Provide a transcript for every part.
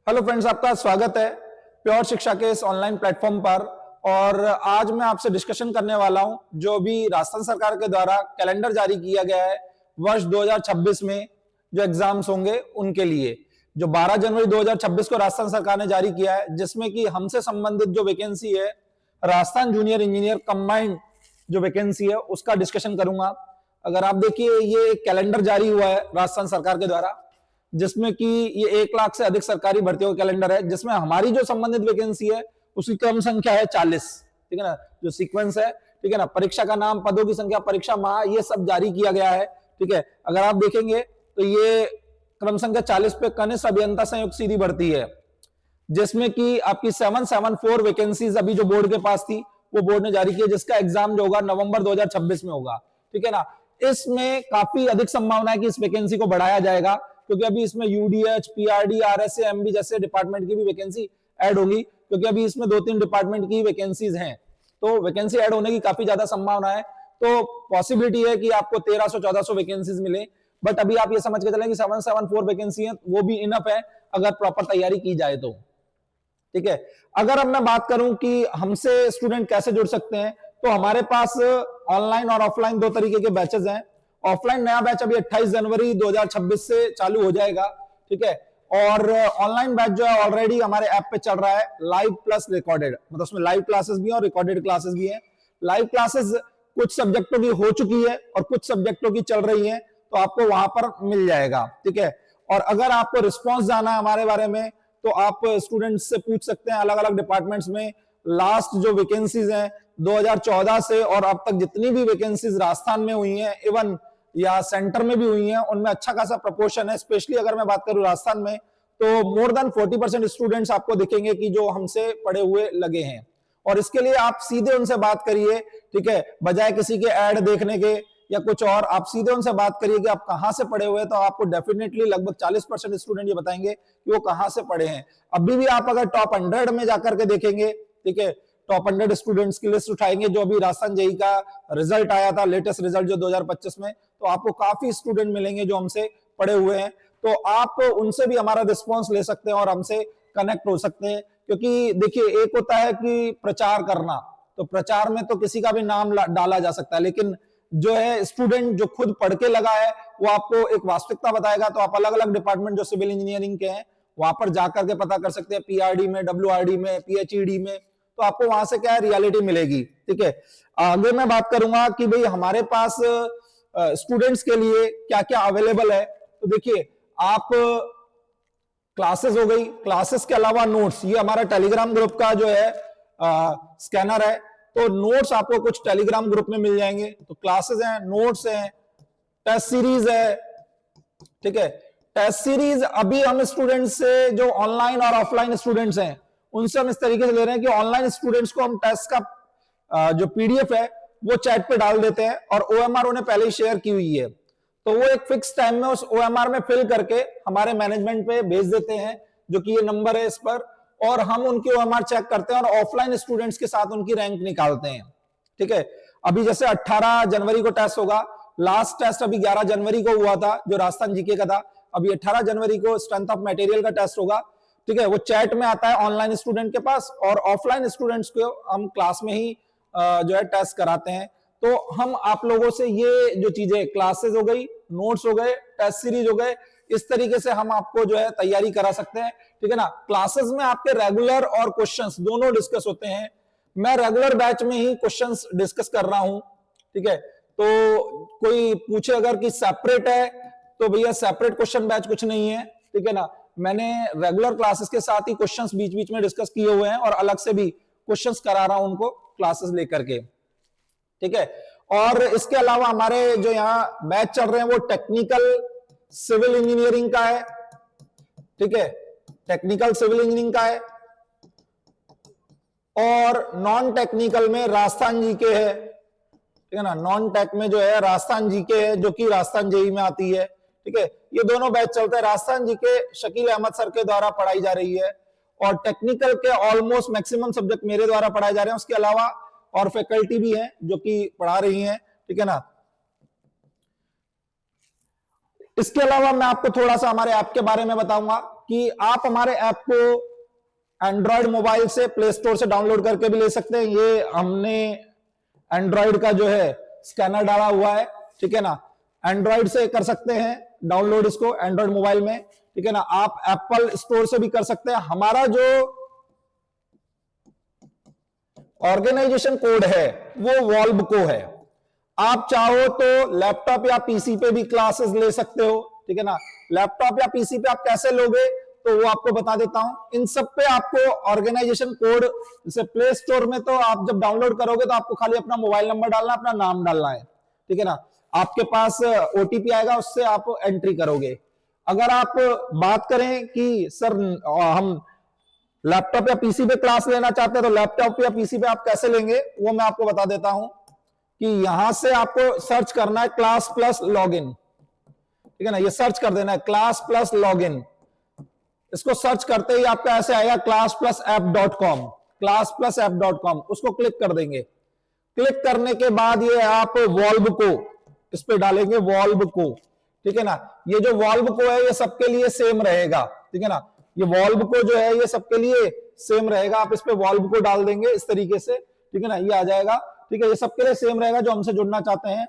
Hello friends, आपका स्वागत है प्योर शिक्षा के इस ऑनलाइन प्लेटफॉर्म पर। और आज मैं आपसे डिस्कशन करने वाला हूं जो भी राजस्थान सरकार के द्वारा कैलेंडर जारी किया गया है वर्ष 2026 में जो एग्जाम्स होंगे उनके लिए, जो 12 जनवरी 2026 को राजस्थान सरकार ने जारी किया है, जिसमें कि हमसे संबंधित जो वैकेंसी है राजस्थान जूनियर इंजीनियर कंबाइंड जो वैकेंसी है उसका डिस्कशन करूंगा। अगर आप देखिए, ये एक कैलेंडर जारी हुआ है राजस्थान सरकार के द्वारा, जिसमें कि ये 1 लाख से अधिक सरकारी भर्तियों का कैलेंडर है, जिसमें हमारी जो संबंधित वैकेंसी है उसकी क्रम संख्या है 40। ठीक है ना, जो सीक्वेंस है, ठीक है ना, परीक्षा का नाम, पदों की संख्या, परीक्षा माह, ये सब जारी किया गया है। ठीक है, अगर आप देखेंगे तो ये क्रम संख्या 40 पे कनिष्ठ अभियंता संयुक्त सीधी भर्ती है, जिसमें कि आपकी 774 वैकेंसीज अभी जो बोर्ड के पास थी वो बोर्ड ने जारी की है, जिसका एग्जाम जो होगा नवंबर 2026 में होगा। ठीक है ना, इसमें काफी अधिक संभावना है कि इस वैकेंसी को बढ़ाया जाएगा, क्योंकि अभी इसमें यूडीएच, पीआरडी, आरएसए, एमबी जैसे डिपार्टमेंट की भी वैकेंसी ऐड होगी, क्योंकि अभी इसमें 2-3 डिपार्टमेंट की वैकेंसीज हैं, तो वैकेंसी ऐड होने की काफी ज्यादा संभावना है। तो पॉसिबिलिटी है कि आपको 1300-1400 वैकेंसीज मिले, बट अभी आप ये समझ के चलें कि 774 वैकेंसी है, वो भी इनफ है अगर प्रॉपर तैयारी की जाए तो। ठीक है, अगर अब मैं बात करूं कि हमसे स्टूडेंट कैसे जुड़ सकते हैं, तो हमारे पास ऑनलाइन और ऑफलाइन दो तरीके के बैचेस हैं। ऑफलाइन नया बैच अभी 28 जनवरी 2026 से चालू हो जाएगा। ठीक है, और ऑनलाइन बैच जो है ऑलरेडी हमारे ऐप पे चल रहा है, लाइव प्लस रिकॉर्डेड, मतलब उसमें लाइव क्लासेस भी हैं और रिकॉर्डेड क्लासेस भी हैं। लाइव क्लासेस कुछ सब्जेक्टों की हो चुकी है और कुछ सब्जेक्टों की चल रही है, तो आपको वहां पर मिल जाएगा। ठीक है, और अगर आपको रिस्पॉन्स जाना है हमारे बारे में, तो आप स्टूडेंट्स से पूछ सकते हैं अलग अलग डिपार्टमेंट्स में लास्ट जो वैकेंसीज हैं 2014 से और अब तक जितनी भी वैकेंसीज राजस्थान में हुई हैं, इवन या सेंटर में भी हुई हैं, उनमें अच्छा खासा प्रपोर्शन है। स्पेशली अगर मैं बात करूं राजस्थान में, तो मोर देन 40% स्टूडेंट्स आपको दिखेंगे कि जो हमसे पढ़े हुए लगे हैं। और इसके लिए आप सीधे उनसे बात करिए, ठीक है, बजाय किसी के ऐड देखने के या कुछ और, आप सीधे उनसे बात करिए कि आप कहां से पढ़े हुए हैं, तो आपको डेफिनेटली लगभग 40% स्टूडेंट ये बताएंगे कि वो कहां से पढ़े हैं। अभी भी आप अगर टॉप 100 में जाकर के देखेंगे, ठीक है, टॉप 100 स्टूडेंट्स की लिस्ट उठाएंगे, जो अभी राजस्थान जेईई का रिजल्ट आया था, लेटेस्ट रिजल्ट जो 2025 में, तो आपको काफी स्टूडेंट मिलेंगे जो हमसे पढ़े हुए हैं। तो आप उनसे भी हमारा रिस्पॉन्स ले सकते हैं और हमसे कनेक्ट हो सकते हैं। क्योंकि देखिए, एक होता है कि प्रचार करना, तो प्रचार में तो किसी का भी नाम डाला जा सकता है, लेकिन जो है स्टूडेंट जो खुद पढ़ के लगा है वो आपको एक वास्तविकता बताएगा। तो आप अलग अलग डिपार्टमेंट जो सिविल इंजीनियरिंग के हैं वहां पर जाकर के पता कर सकते हैं, पीआरडी में, डब्ल्यूआरडी में, पीएचईडी में, तो आपको वहां से क्या है, रियलिटी मिलेगी। ठीक है, आगे मैं बात करूंगा कि भाई हमारे पास स्टूडेंट्स के लिए क्या क्या अवेलेबल है। तो देखिए, आप क्लासेस हो गई, क्लासेस के अलावा नोट्स, ये हमारा टेलीग्राम ग्रुप का जो है स्कैनर है, तो नोट्स आपको कुछ टेलीग्राम ग्रुप में मिल जाएंगे। तो क्लासेस हैं, नोट्स हैं, टेस्ट सीरीज है। ठीक है, टेस्ट सीरीज अभी हम स्टूडेंट्स से, जो ऑनलाइन और ऑफलाइन स्टूडेंट्स हैं, उनसे हम इस तरीके से ले रहे हैं कि ऑनलाइन स्टूडेंट्स को हम टेस्ट का जो पीडीएफ है वो चैट पे डाल देते हैं और ओएमआर उन्हें पहले ही शेयर की हुई है, तो वो एक फिक्स टाइम में उस ओएमआर में फिल करके हमारे मैनेजमेंट पे भेज देते हैं, जो कि ये नंबर है इस पर, और हम उनकी ओएमआर चेक करते हैं और ऑफलाइन स्टूडेंट्स के साथ उनकी रैंक निकालते हैं। ठीक है, अभी जैसे 18 जनवरी को टेस्ट होगा, लास्ट टेस्ट अभी 11 जनवरी को हुआ था जो राजस्थान जीके का था, अभी 18 जनवरी को स्ट्रेंथ ऑफ मटेरियल का टेस्ट होगा। ठीक है, वो चैट में आता है ऑनलाइन स्टूडेंट के पास, और ऑफलाइन स्टूडेंट्स को हम क्लास में ही जो है टेस्ट कराते हैं। तो हम आप लोगों से ये जो चीजें, क्लासेस हो गई, नोट्स हो गए, टेस्ट सीरीज हो गए, इस तरीके से हम आपको जो है तैयारी करा सकते हैं। ठीक है ना, क्लासेस में आपके रेगुलर और क्वेश्चंस दोनों डिस्कस होते हैं। मैं रेगुलर बैच में ही क्वेश्चंस डिस्कस कर रहा हूं। ठीक है, तो कोई पूछे अगर कि सेपरेट है, तो भैया सेपरेट क्वेश्चन बैच कुछ नहीं है। ठीक है ना, मैंने रेगुलर क्लासेस के साथ ही क्वेश्चंस बीच बीच में डिस्कस किए हुए हैं और अलग से भी क्वेश्चंस करा रहा हूं उनको क्लासेस लेकर के। ठीक है, और इसके अलावा हमारे जो यहाँ बैच चल रहे हैं वो टेक्निकल सिविल इंजीनियरिंग का है। ठीक है, टेक्निकल सिविल इंजीनियरिंग का है, और नॉन टेक्निकल में राजस्थान जीके है। ठीक है ना, नॉन टेक में जो है राजस्थान जीके है, जो कि राजस्थान जेईई में आती है। ठीक है, ये दोनों बैच चलते हैं। राजस्थान जीके शकील अहमद सर के द्वारा पढ़ाई जा रही है, और टेक्निकल के ऑलमोस्ट मैक्सिमम सब्जेक्ट मेरे द्वारा पढ़ाए जा रहे हैं। उसके अलावा और फैकल्टी भी हैं जो कि पढ़ा रही हैं। ठीक है ना, इसके अलावा मैं आपको थोड़ा सा हमारे ऐप के बारे में बताऊंगा। कि आप हमारे ऐप को एंड्रॉयड मोबाइल से प्ले स्टोर से डाउनलोड करके भी ले सकते हैं। ये हमने एंड्रॉयड का जो है स्कैनर डाला हुआ है, ठीक है ना। एंड्रॉयड से कर सकते हैं डाउनलोड इसको एंड्रॉयड मोबाइल में, ठीक है ना। आप एप्पल स्टोर से भी कर सकते हैं। हमारा जो ऑर्गेनाइजेशन कोड है वो वॉल्वको है। आप चाहो तो लैपटॉप या पीसी पे भी क्लासेस ले सकते हो, ठीक है ना। लैपटॉप या पीसी पे आप कैसे लोगे तो वो आपको बता देता हूं। इन सब पे आपको ऑर्गेनाइजेशन कोड, जैसे प्ले स्टोर में तो आप जब डाउनलोड करोगे तो आपको खाली अपना मोबाइल नंबर डालना, अपना नाम डालना है, ठीक है ना। आपके पास ओटीपी आएगा, उससे आप एंट्री करोगे। अगर आप बात करें कि सर हम लैपटॉप या पीसी पे क्लास लेना चाहते हैं तो लैपटॉप या पीसी पे आप कैसे लेंगे वो मैं आपको बता देता हूं कि यहां से आपको सर्च करना है क्लास प्लस लॉगिन, ठीक है ना। ये सर्च कर देना है क्लास प्लस लॉगिन। इसको सर्च करते ही आपका ऐसे आएगा classplus-app.com, classplus-app.com, उसको क्लिक कर देंगे। क्लिक करने के बाद ये आप वॉल्वको इस पे डालेंगे, वॉल्वको, ठीक है ना। ये जो वॉल्वको है ये सबके लिए सेम रहेगा, ठीक है ना। ये वॉल्वको जो है ये सबके लिए सेम रहेगा। आप इस पे वॉल्वको डाल देंगे इस तरीके से, ठीक है ना। ये आ जाएगा, ठीक है। ये सबके लिए सेम रहेगा जो हमसे जुड़ना चाहते हैं।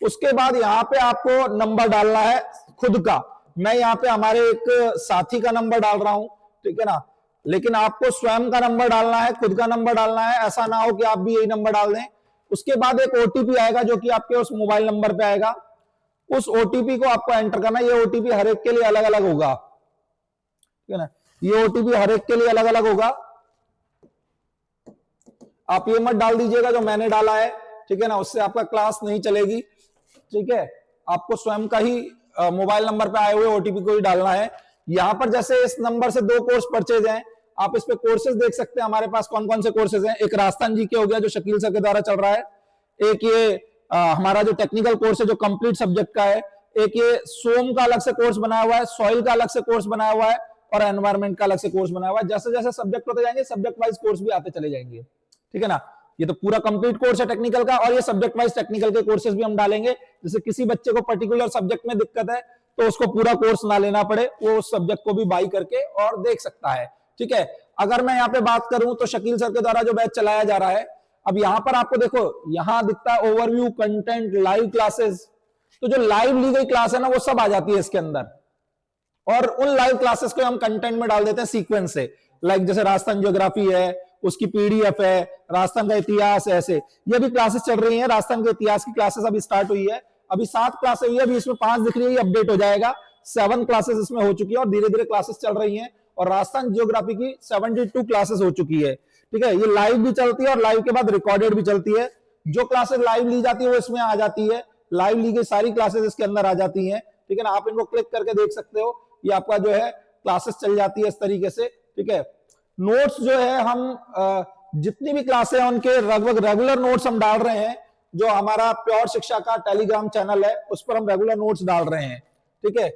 उसके बाद यहाँ पे आपको नंबर डालना है खुद का। मैं यहाँ पे हमारे एक साथी का नंबर डाल रहा हूं, ठीक है ना। लेकिन आपको स्वयं का नंबर डालना है, खुद का नंबर डालना है। ऐसा ना हो कि आप भी यही नंबर डाल दें। उसके बाद एक ओटीपी आएगा जो कि आपके उस मोबाइल नंबर पे आएगा। उस ओटीपी को आपको एंटर करना है। ये ओटीपी हर एक के लिए अलग अलग होगा, ठीक है ना। ये ओटीपी हर एक के लिए अलग अलग होगा। आप ये मत डाल दीजिएगा जो मैंने डाला है, ठीक है ना। उससे आपका क्लास नहीं चलेगी, ठीक है। आपको स्वयं का ही मोबाइल नंबर पे आए हुए ओटीपी को ही डालना है। यहां पर जैसे इस नंबर से 2 कोर्स परचेज हैं, आप इस पे कोर्सेज देख सकते हैं हमारे पास कौन कौन से कोर्सेज हैं। एक राजस्थान जी के हो गया जो शकील सर के द्वारा चल रहा है। एक ये हमारा जो टेक्निकल कोर्स है जो कंप्लीट सब्जेक्ट का है। एक ये सोम का अलग से कोर्स बनाया हुआ है, सॉइल का अलग से कोर्स बनाया हुआ है और एनवायरमेंट का अलग से कोर्स बनाया हुआ है। जैसे जैसे सब्जेक्ट होते जाएंगे सब्जेक्ट वाइज कोर्स भी आते चले जाएंगे, ठीक है ना। ये तो पूरा कंप्लीट कोर्स है टेक्निकल का, और ये सब्जेक्ट वाइज टेक्निकल के कोर्सेज भी हम डालेंगे। जैसे किसी बच्चे को पर्टिकुलर सब्जेक्ट में दिक्कत है तो उसको पूरा कोर्स ना लेना पड़े, वो उस सब्जेक्ट को भी बाई करके और देख सकता है, ठीक है। अगर मैं यहाँ पे बात करूं तो शकील सर के द्वारा जो बैच चलाया जा रहा है, अब यहां पर आपको देखो यहां दिखता है ओवरव्यू, कंटेंट, लाइव क्लासेस। तो जो लाइव ली गई क्लास है ना वो सब आ जाती है इसके अंदर, और उन लाइव क्लासेस को हम कंटेंट में डाल देते हैं सीक्वेंस से। लाइक जैसे राजस्थान ज्योग्राफी है, उसकी पीडीएफ है, राजस्थान का इतिहास है, ऐसे ये भी क्लासेस चल रही हैं। राजस्थान के इतिहास की क्लासेस अभी स्टार्ट हुई है, अभी 7 क्लासेस हुई है, अभी इसमें 5 दिख रही है, अपडेट हो जाएगा। 7 क्लासेस इसमें हो चुकी है और धीरे धीरे क्लासेस चल रही हैं। और राजस्थान ज्योग्राफी की 72 क्लासेस हो चुकी है, ठीक है। ये लाइव भी चलती है और लाइव के बाद रिकॉर्डेड भी चलती है। जो क्लासेस लाइव ली जाती है वो इसमें आ जाती है, लाइव ली गई सारी क्लासेस इसके अंदर आ जाती है, ठीक है ना। आप इनको क्लिक करके देख सकते हो, ये आपका जो है क्लासेस चल जाती है इस तरीके से, ठीक है। नोट्स जो है हम जितनी भी क्लासें हैं उनके लगभग रेगुलर नोट्स हम डाल रहे हैं। जो हमारा प्योर शिक्षा का टेलीग्राम चैनल है उस पर हम रेगुलर नोट्स डाल रहे हैं, ठीक है।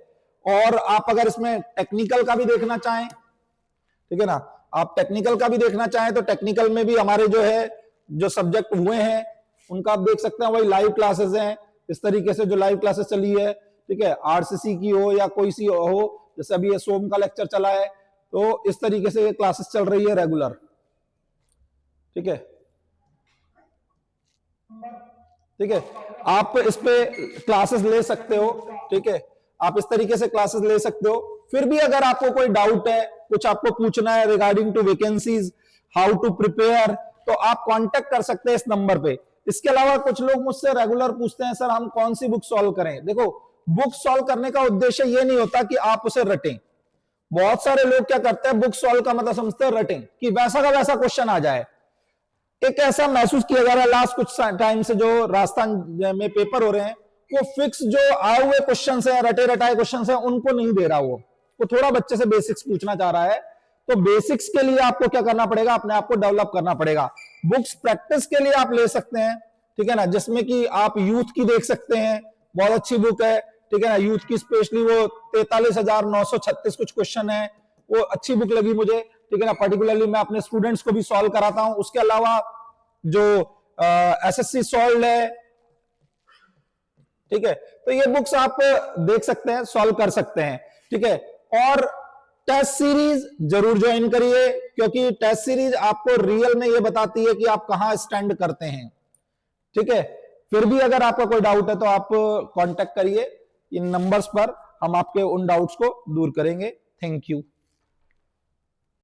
और आप अगर इसमें टेक्निकल का भी देखना चाहें, ठीक है ना, आप टेक्निकल का भी देखना चाहें तो टेक्निकल में भी हमारे जो है जो सब्जेक्ट हुए हैं उनका आप देख सकते हैं। वही लाइव क्लासेस हैं इस तरीके से, जो लाइव क्लासेस चली है, ठीक है। आरसीसी की हो या कोई सी हो, जैसे अभी ये सोम का लेक्चर चला है, तो इस तरीके से ये क्लासेस चल रही है रेगुलर, ठीक है, ठीक है। आप इस पे क्लासेस ले सकते हो, ठीक है। आप इस तरीके से क्लासेस ले सकते हो। फिर भी अगर आपको कोई डाउट है, कुछ आपको पूछना है regarding to vacancies, how to prepare, तो आप कांटेक्ट कर सकते हैं इस नंबर पे। इसके अलावा कुछ लोग मुझसे रेगुलर पूछते हैं सर हम कौन सी बुक सॉल्व करें। देखो, बुक सॉल्व करने का उद्देश्य ये नहीं होता कि आप उसे रटें। बहुत सारे लोग क्या करते हैं, बुक सॉल्व का मतलब समझते हैं रटें, कि वैसा का वैसा क्वेश्चन आ जाए। एक ऐसा महसूस किया जा रहा है लास्ट कुछ टाइम से, जो राजस्थान में पेपर हो रहे हैं वो फिक्स जो आए हुए क्वेश्चन है, रटे रटाए क्वेश्चन है, उनको नहीं दे रहा। वो थोड़ा बच्चे से बेसिक्स पूछना चाह रहा है। तो बेसिक्स के लिए आपको क्या करना पड़ेगा, अपने आप को डेवलप करना पड़ेगा। बुक्स प्रैक्टिस के लिए आप ले सकते हैं, ठीक है ना, जिसमें कि आप यूथ की देख सकते हैं, बहुत अच्छी बुक है, ठीक है ना। यूथ की स्पेशली वो 43,936 कुछ क्वेश्चन है, वो अच्छी बुक लगी मुझे, ठीक है ना। पर्टिकुलरली मैं अपने स्टूडेंट्स को भी सॉल्व कराता हूं। उसके अलावा जो एसएससी सॉल्व है, ठीक है, तो ये बुक्स आप देख सकते हैं, सॉल्व कर सकते हैं, ठीक है। और टेस्ट सीरीज जरूर ज्वाइन करिए, क्योंकि टेस्ट सीरीज आपको रियल में ये बताती है कि आप कहां स्टैंड करते हैं। ठीक है, फिर भी अगर आपका कोई डाउट है तो आप कांटेक्ट करिए इन नंबर्स पर, हम आपके उन डाउट्स को दूर करेंगे। Thank you.